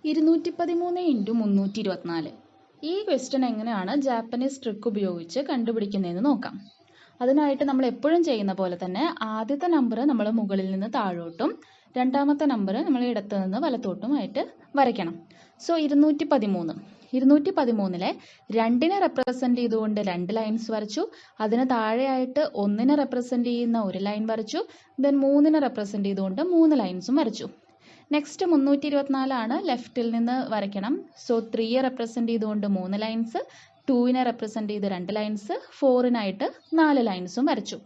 213 into 324. ഈ question എങ്ങനെയാണ് Japanese trick ഉപയോഗിച്ച് കണ്ടുപിടിക്കുന്നതെന്ന് നോക്കാം. അതിനായിട്ട് നമ്മൾ എപ്പോഴും ചെയ്യുന്ന പോലെ തന്നെ ആദ്യത്തെ നമ്പർ നമ്മൾ മുകളിൽ നിന്ന് താഴോട്ടും രണ്ടാമത്തെ നമ്പർ നമ്മൾ ഇടത്ത് നിന്ന് വലത്തോട്ടുമായിട്ട് വരയ്ക്കണം. സോ 213ലെ 2നെ റെപ്രസെൻ്റ് ചെയ്തുകൊണ്ട് 2 ലൈൻസ് വരച്ചു. അതിന് താഴെയായിട്ട് 1നെ റെപ്രസെൻ്റ് ചെയ്യുന്ന ഒരു ലൈൻ വരച്ചു. ദെൻ 3നെ റെപ്രസെൻ്റ് ചെയ്തുകൊണ്ട് 3 ലൈൻസും വരച്ചു. നെക്സ്റ്റ് 324 ആണ്, ലെഫ്റ്റിൽ നിന്ന് വരയ്ക്കണം. സോ 3യെ റെപ്രസെൻ്റ് ചെയ്തുകൊണ്ട് 3 ലൈൻസ്, 2നെ റെപ്രസെൻ്റ് ചെയ്ത് 2 ലൈൻസ്, 4നായിട്ട് 4 ലൈൻസും വരച്ചു.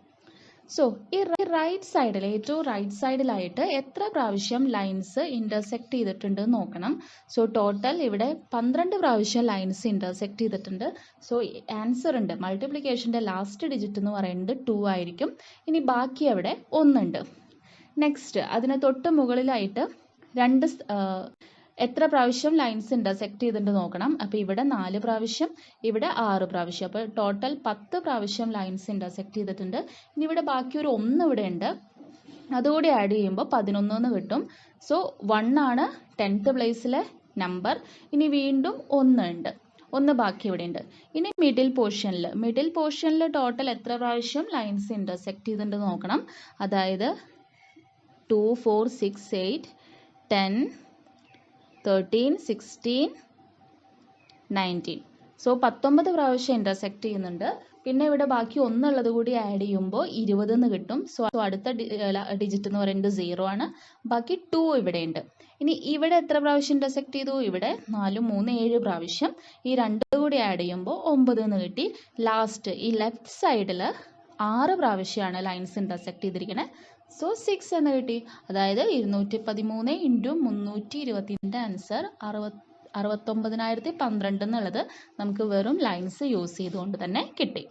സോ ഈ റൈറ്റ് സൈഡിൽ ഏറ്റവും റൈറ്റ് സൈഡിലായിട്ട് എത്ര പ്രാവശ്യം ലൈൻസ് ഇൻ്റർസെക്റ്റ് ചെയ്തിട്ടുണ്ട് നോക്കണം. സോ ടോട്ടൽ ഇവിടെ 12 പ്രാവശ്യം ലൈൻസ് ഇൻ്റർസെക്റ്റ് ചെയ്തിട്ടുണ്ട്. സോ ആൻസർ ഉണ്ട്, മൾട്ടിപ്ലിക്കേഷൻ്റെ ലാസ്റ്റ് ഡിജിറ്റ് എന്ന് പറയുന്നത് 2 ആയിരിക്കും. ഇനി ബാക്കി അവിടെ 1 ഉണ്ട്. നെക്സ്റ്റ് അതിന് തൊട്ട് മുകളിലായിട്ട് എത്ര പ്രാവശ്യം ലൈൻസ് ഇൻ്റർസെക്റ്റ് ചെയ്തിട്ടുണ്ട് നോക്കണം. അപ്പോൾ ഇവിടെ 4 പ്രാവശ്യം, ഇവിടെ 6 പ്രാവശ്യം. അപ്പോൾ ടോട്ടൽ 10 പ്രാവശ്യം ലൈൻസ് ഇൻ്റർസെക്റ്റ് ചെയ്തിട്ടുണ്ട്. ഇനി ഇവിടെ ബാക്കി ഒരു 1 ഇവിടെ ഉണ്ട്, അതുകൂടി ആഡ് ചെയ്യുമ്പോൾ 11 എന്ന് കിട്ടും. സോ 1 ആണ് 10th പ്ലേസിലെ നമ്പർ. ഇനി വീണ്ടും 1 ഉണ്ട്, 1 ബാക്കി ഇവിടെ ഉണ്ട്. ഇനി മിഡിൽ പോർഷനിൽ ടോട്ടൽ എത്ര പ്രാവശ്യം ലൈൻസ് ഇൻ്റർസെക്റ്റ് ചെയ്തിട്ടുണ്ട് നോക്കണം. അതായത് 2, 4, 6, 8, 10, 13, 16, 19. സോ 19 പ്രാവശ്യം ഇൻ്റർസെക്റ്റ് ചെയ്യുന്നുണ്ട്. പിന്നെ ഇവിടെ ബാക്കി 1 ഉള്ളത് കൂടി ആഡ് ചെയ്യുമ്പോൾ 20 എന്ന് കിട്ടും. സോ അടുത്ത ഡിജിറ്റ് എന്ന് പറയുന്നത് 0 ആണ്. ബാക്കി 2 ഇവിടെ ഉണ്ട്. ഇനി ഇവിടെ എത്ര പ്രാവശ്യം ഇൻ്റർസെക്റ്റ് ചെയ്തു? ഇവിടെ 4, 3, 7 പ്രാവശ്യം. ഈ 2 കൂടി ആഡ് ചെയ്യുമ്പോൾ 9 എന്ന് കിട്ടി. ലാസ്റ്റ് ഈ ലെഫ്റ്റ് സൈഡിൽ 6 പ്രാവശ്യമാണ് ലൈൻസ് ഇൻ്റർസെക്റ്റ് ചെയ്തിരിക്കുന്നത്. സോ 6 എന്ന് കിട്ടി. അതായത് 213 ഇൻറ്റു 320 ആൻസർ 69,012 എന്നുള്ളത് നമുക്ക് വെറും ലൈൻസ് യൂസ് ചെയ്തുകൊണ്ട് തന്നെ കിട്ടി.